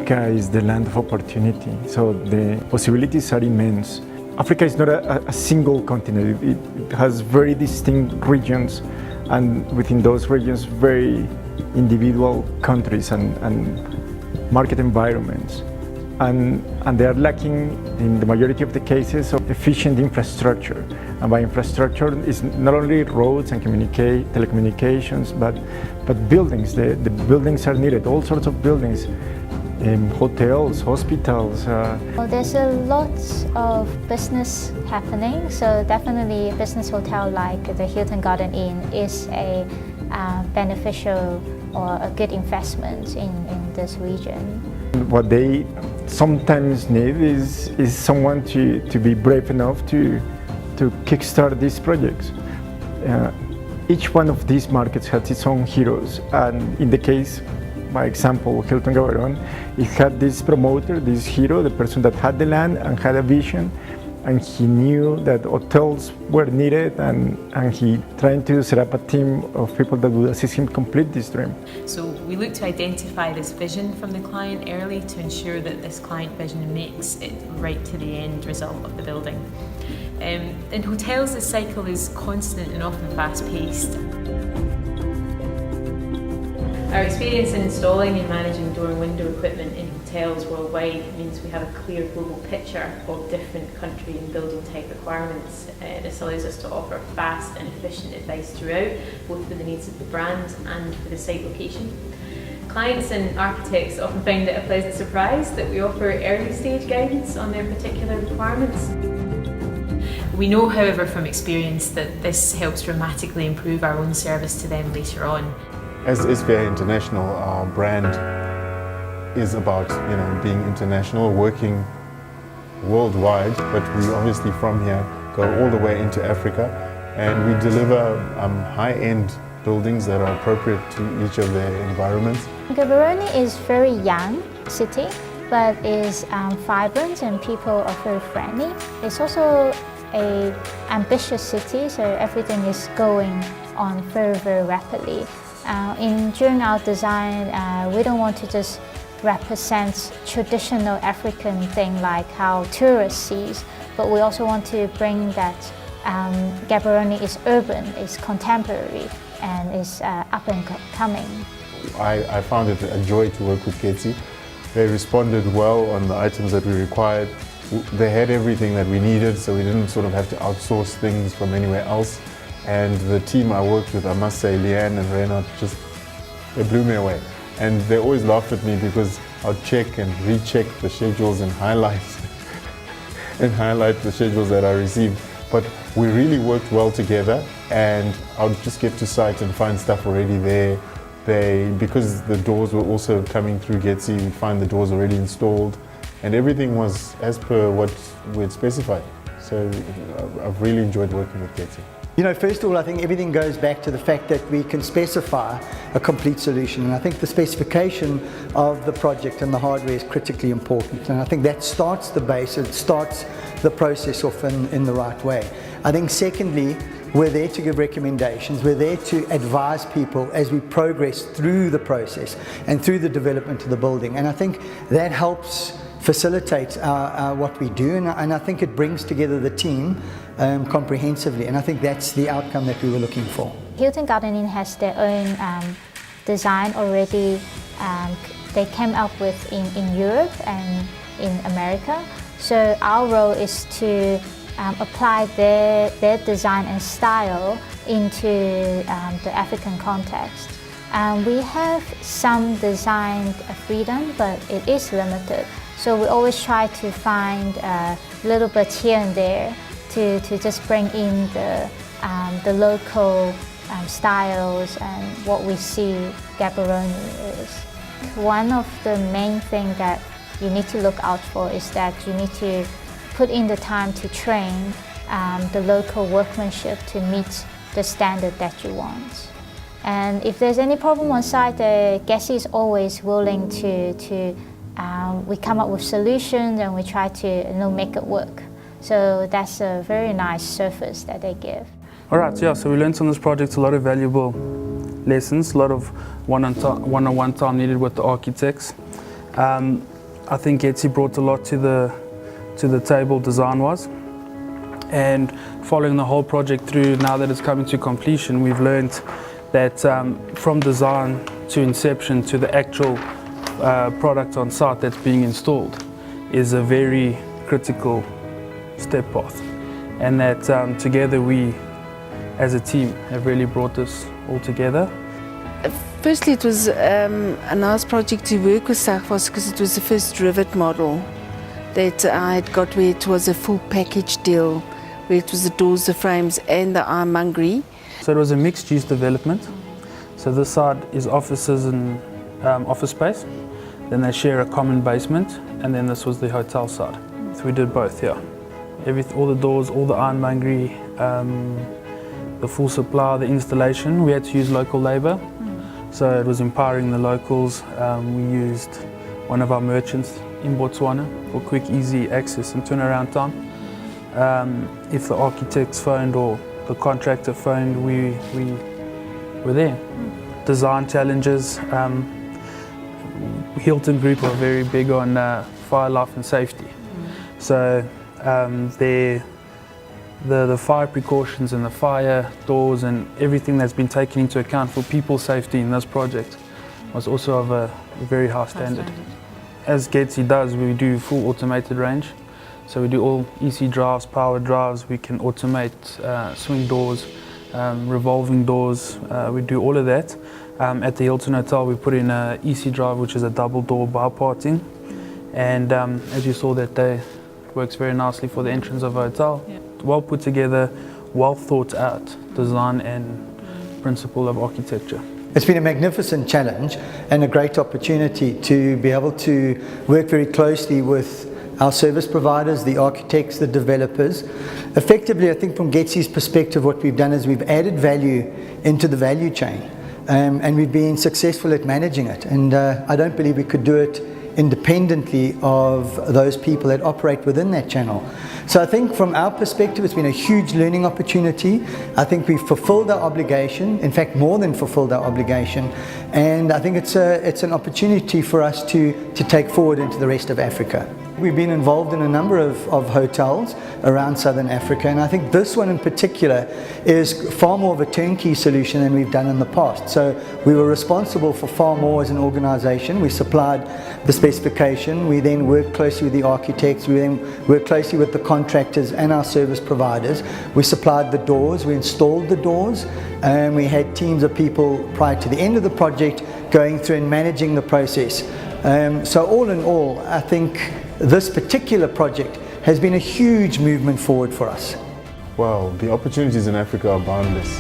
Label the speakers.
Speaker 1: Africa is the land of opportunity, so the possibilities are immense. Africa is not a single continent. It has very distinct regions, and within those regions, very individual countries and market environments. And they are lacking, in the majority of the cases, of efficient infrastructure. And by infrastructure, it's not only roads and telecommunications, but buildings. The buildings are needed, all sorts of buildings, hotels, hospitals.
Speaker 2: Well, there's a lot of business happening, so definitely a business hotel like the Hilton Garden Inn is a beneficial or a good investment in this region.
Speaker 1: What they sometimes need is someone to be brave enough to kickstart these projects. Each one of these markets has its own heroes, and in the case, by example, Hilton Garden, it had this promoter, this hero, the person that had the land and had a vision, and he knew that hotels were needed, and he tried to set up a team of people that would assist him complete this dream.
Speaker 3: So we look to identify this vision from the client early to ensure that this client vision makes it right to the end result of the building. In hotels, the cycle is constant and often fast-paced. Our experience in installing and managing door and window equipment in hotels worldwide means we have a clear global picture of different country and building type requirements. This allows us to offer fast and efficient advice throughout, both for the needs of the brand and for the site location. Clients and architects often find it a pleasant surprise that we offer early stage guidance on their particular requirements. We know, however, from experience that this helps dramatically improve our own service to them later on.
Speaker 4: As SBA International, our brand is about being international, working worldwide, but we obviously from here go all the way into Africa, and we deliver high-end buildings that are appropriate to each of their environments.
Speaker 2: Gaborone is a very young city, but is vibrant and people are very friendly. It's also an ambitious city, so everything is going on very, very rapidly. During our design, we don't want to just represent traditional African thing like how tourists see, but we also want to bring that Gaborone is urban, is contemporary, and is up and coming.
Speaker 4: I found it a joy to work with GEZE. They responded well on the items that we required. They had everything that we needed, so we didn't sort of have to outsource things from anywhere else. And the team I worked with, I must say, Leanne and Reynard, they blew me away. And they always laughed at me because I'd check and recheck the schedules and highlight the schedules that I received. But we really worked well together, and I would just get to site and find stuff already there. Because the doors were also coming through GEZE, we'd find the doors already installed, and everything was as per what we had specified. So I've really enjoyed working with GEZE.
Speaker 5: First of all, I think everything goes back to the fact that we can specify a complete solution, and I think the specification of the project and the hardware is critically important, and I think that starts the base, it starts the process off in the right way. I think secondly, we're there to give recommendations, we're there to advise people as we progress through the process and through the development of the building, and I think that helps facilitate what we do, and I think it brings together the team comprehensively, and I think that's the outcome that we were looking for.
Speaker 2: Hilton Garden Inn has their own design already. They came up with in Europe and in America. So our role is to apply their design and style into the African context. We have some design freedom, but it is limited. So we always try to find a little bit here and there to just bring in the local styles and what we see Gaborone is. One of the main things that you need to look out for is that you need to put in the time to train the local workmanship to meet the standard that you want. And if there's any problem on site, GEZE is always willing to we come up with solutions and we try to make it work. So that's a very nice service that they give.
Speaker 6: All right, yeah, so we learned on this project a lot of valuable lessons, a lot of one-on-one time needed with the architects. I think GEZE brought a lot to the table design-wise. And following the whole project through, now that it's coming to completion, we've learned that from design to inception to the actual product on site that's being installed is a very critical step path. And that together we, as a team, have really brought this all together.
Speaker 7: Firstly, it was a nice project to work with Sagvas because it was the first rivet model that I had got where it was a full package deal, where it was the doors, the frames and the ironmongery.
Speaker 6: So it was a mixed-use development. So this side is offices and office space. Then they share a common basement, and then this was the hotel side. So we did both, yeah. All the doors, all the ironmongery, the full supply, the installation. We had to use local labour. So it was empowering the locals. We used one of our merchants in Botswana for quick, easy access and turnaround time. If the architects phoned or the contractor phoned, we were there. Design challenges. Hilton Group are very big on fire, life and safety. So the fire precautions and the fire doors and everything that's been taken into account for people's safety in this project was also of a very high standard. As GEZE does, we do full automated range. So we do all EC drives, power drives, we can automate swing doors, revolving doors, we do all of that. At the Hilton Hotel we put in a EC drive, which is a double door bar parting, and as you saw that day, it works very nicely for the entrance of a hotel. Yeah. Well put together, well thought out design and principle of architecture.
Speaker 5: It's been a magnificent challenge and a great opportunity to be able to work very closely with our service providers, the architects, the developers. Effectively, I think from GEZE's perspective, what we've done is we've added value into the value chain, and we've been successful at managing it. And I don't believe we could do it independently of those people that operate within that channel. So I think from our perspective, it's been a huge learning opportunity. I think we've fulfilled our obligation, in fact more than fulfilled our obligation, and I think it's an opportunity for us to take forward into the rest of Africa. We've been involved in a number of hotels around Southern Africa, and I think this one in particular is far more of a turnkey solution than we've done in the past. So we were responsible for far more as an organisation. We supplied the specification, we then worked closely with the architects, we then worked closely with the contractors and our service providers. We supplied the doors, we installed the doors, and we had teams of people prior to the end of the project going through and managing the process. So all in all, I think this particular project has been a huge movement forward for us.
Speaker 4: Well, the opportunities in Africa are boundless.